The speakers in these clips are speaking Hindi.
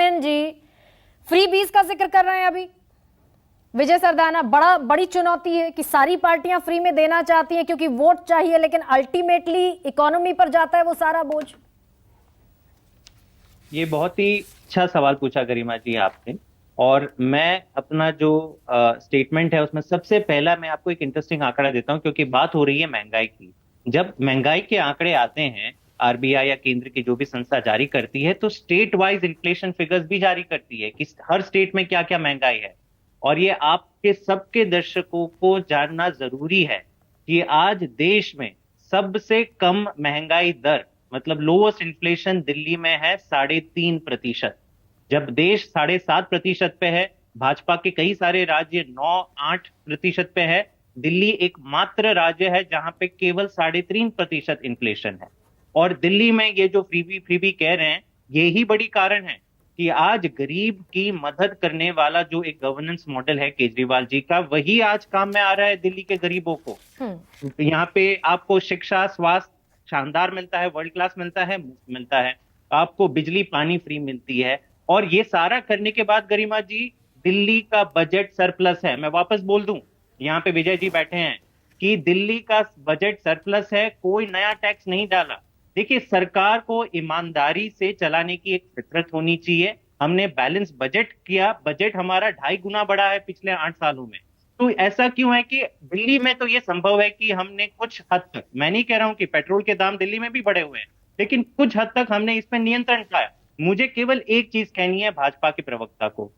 जैस्मिन जी फ्री बीज का जिक्र कर रहे हैं अभी विजय सरदाना, बड़ी चुनौती है कि सारी पार्टियां फ्री में देना चाहती हैं क्योंकि वोट चाहिए, लेकिन अल्टीमेटली इकोनॉमी पर जाता है वो सारा बोझ। ये बहुत ही अच्छा सवाल पूछा गरिमा जी आपने। और मैं अपना जो स्टेटमेंट है उसमें सबसे पहला मैं आपको एक इंटरेस्टिंग आंकड़ा देता हूं, क्योंकि बात हो रही है महंगाई की। जब महंगाई के आंकड़े आते हैं, आरबीआई या केंद्र की जो भी संस्था जारी करती है, तो स्टेट वाइज इन्फ्लेशन फिगर्स भी जारी करती है कि हर स्टेट में क्या क्या महंगाई है। और ये आपके सबके दर्शकों को जानना जरूरी है कि आज देश में सबसे कम महंगाई दर, मतलब लोएस्ट इन्फ्लेशन, दिल्ली में है 3.5%। जब देश 7.5% पे है, भाजपा के कई सारे राज्य 9-8% पे है, दिल्ली एकमात्र राज्य है जहां पे केवल 3.5% इन्फ्लेशन है। और दिल्ली में ये जो फ्रीबी फ्रीबी कह रहे हैं, यही बड़ी कारण है कि आज गरीब की मदद करने वाला जो एक गवर्नेंस मॉडल है केजरीवाल जी का, वही आज काम में आ रहा है दिल्ली के गरीबों को। यहाँ पे आपको शिक्षा, स्वास्थ्य शानदार मिलता है, वर्ल्ड क्लास मिलता है, मुफ्त मिलता है। आपको बिजली पानी फ्री मिलती है। और ये सारा करने के बाद गरिमा जी, दिल्ली का बजट सरप्लस है। मैं वापस बोल दूं, यहाँ पे विजय जी बैठे हैं, कि दिल्ली का बजट सरप्लस है, कोई नया टैक्स नहीं डाला। देखिए, सरकार को ईमानदारी से चलाने की एक फितरत होनी चाहिए। हमने बैलेंस बजट किया, बजट हमारा 2.5 गुना बढ़ा है पिछले 8 सालों में। तो ऐसा क्यों है कि दिल्ली में तो ये संभव है कि हमने कुछ हद तक, मैं नहीं कह रहा हूं कि पेट्रोल के दाम दिल्ली में भी बढ़े हुए हैं, लेकिन कुछ हद तक हमने इस पर नियंत्रण पाया। मुझे केवल एक चीज कहनी है भाजपा के प्रवक्ता को,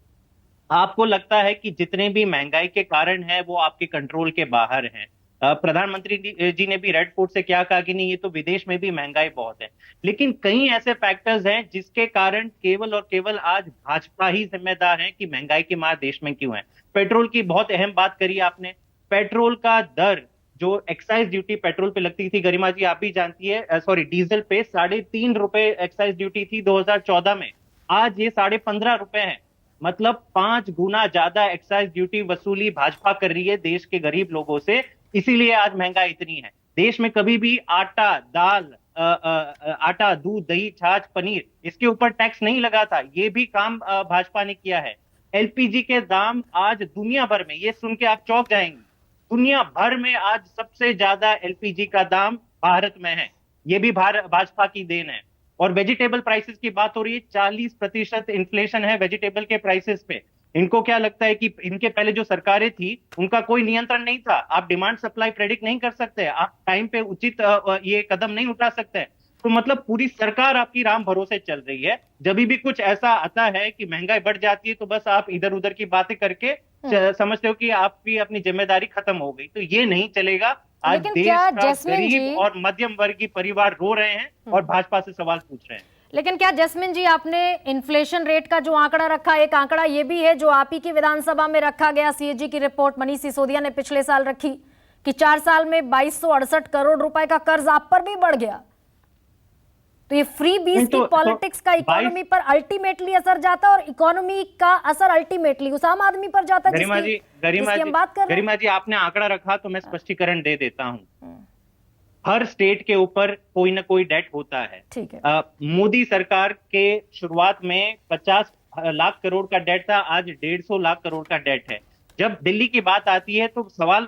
आपको लगता है कि जितने भी महंगाई के कारण है वो आपके कंट्रोल के बाहर हैं। प्रधानमंत्री जी ने भी रेड फोर्ट से क्या कहा कि नहीं, ये तो विदेश में भी महंगाई बहुत है। लेकिन कई ऐसे फैक्टर्स हैं जिसके कारण केवल और केवल आज भाजपा ही जिम्मेदार है कि महंगाई की मार देश में क्यों है। पेट्रोल की बहुत अहम बात करी आपने। पेट्रोल का दर, जो एक्साइज ड्यूटी पेट्रोल पे लगती थी, गरिमा जी आप भी जानती है, सॉरी डीजल पे 3.5 रुपए एक्साइज ड्यूटी थी 2014 में, आज ये 15.5 रुपए है। मतलब 5 गुना ज्यादा एक्साइज ड्यूटी वसूली भाजपा कर रही है देश के गरीब लोगों से। इसीलिए आज महंगाई इतनी है। देश में कभी भी आटा, दाल, आटा, दूध, दही, छाछ, पनीर, इसके ऊपर टैक्स नहीं लगा था। ये भी काम भाजपा ने किया है। एलपीजी के दाम आज दुनिया भर में, ये सुन के आप चौंक जाएंगे, दुनिया भर में आज सबसे ज्यादा एलपीजी का दाम भारत में है। ये भी भाजपा की देन है। और वेजिटेबल प्राइसेस की बात हो रही है, 40% इन्फ्लेशन है वेजिटेबल के प्राइसेस पे। इनको क्या लगता है कि इनके पहले जो सरकारें थी उनका कोई नियंत्रण नहीं था? आप डिमांड सप्लाई प्रेडिक्ट नहीं कर सकते, आप टाइम पे उचित ये कदम नहीं उठा सकते। तो मतलब पूरी सरकार आपकी राम भरोसे चल रही है। जब भी कुछ ऐसा आता है कि महंगाई बढ़ जाती है, तो बस आप इधर उधर की बातें करके समझते हो कि आपकी अपनी जिम्मेदारी खत्म हो गई। तो ये नहीं चलेगा। आज लेकिन देश क्या का जैस्मिन जी, गरीब और मध्यम वर्गीय परिवार रो रहे हैं और भाजपा से सवाल पूछ रहे हैं। लेकिन क्या जैस्मिन जी, आपने इन्फ्लेशन रेट का जो आंकड़ा रखा, एक आंकड़ा ये भी है जो आप ही की विधानसभा में रखा गया, सीएजी की रिपोर्ट मनीष सिसोदिया ने पिछले साल रखी कि 4 साल में 2268 करोड़ रुपए का कर्ज आप पर भी बढ़ गया। तो ये फ्री बीज की पॉलिटिक्स का इकोनॉमी पर अल्टीमेटली असर जाता है, और इकोनॉमी का असर अल्टीमेटली उस आम आदमी पर जाता है जिसकी हम बात कर रहे हैं। गरिमा जी, आपने आंकड़ा रखा तो मैं स्पष्टीकरण दे देता हूं। हर स्टेट के ऊपर कोई ना कोई डेट होता है। ठीक है। मोदी सरकार के शुरुआत में 50 लाख करोड़ का डेट था, आज 150 लाख करोड़ का डेट है। जब दिल्ली की बात आती है तो सवाल,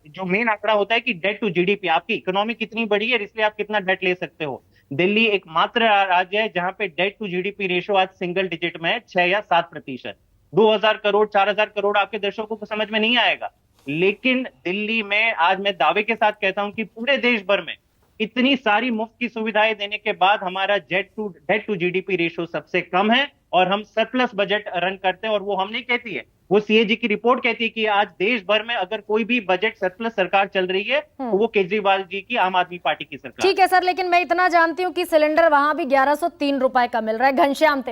जो मेन आंकड़ा होता है कि डेट टू जीडीपी, आपकी इकोनॉमी कितनी बड़ी है, इसलिए आप कितना डेट ले सकते हो। दिल्ली एकमात्र राज्य है जहां पे डेट टू जीडीपी रेशो आज सिंगल डिजिट में है, 6 या 7%। 2000 करोड़, 4000 करोड़ आपके दर्शकों को समझ में नहीं आएगा। लेकिन दिल्ली में आज मैं दावे के साथ कहता हूं कि पूरे देश भर में इतनी सारी मुफ्त की सुविधाएं देने के बाद हमारा डेट टू जीडीपी रेशो सबसे कम है, और हम सरप्लस बजट रन करते हैं। और वो हम नहीं कहती है, वो सीएजी की रिपोर्ट कहती है कि आज देश भर में अगर कोई भी बजट सरप्लस सरकार चल रही है तो वो केजरीवाल जी की आम आदमी पार्टी की सरकार। ठीक है सर, लेकिन मैं इतना जानती हूं कि सिलेंडर वहां भी 1103 रुपए का मिल रहा है। घनश्याम तिवारी।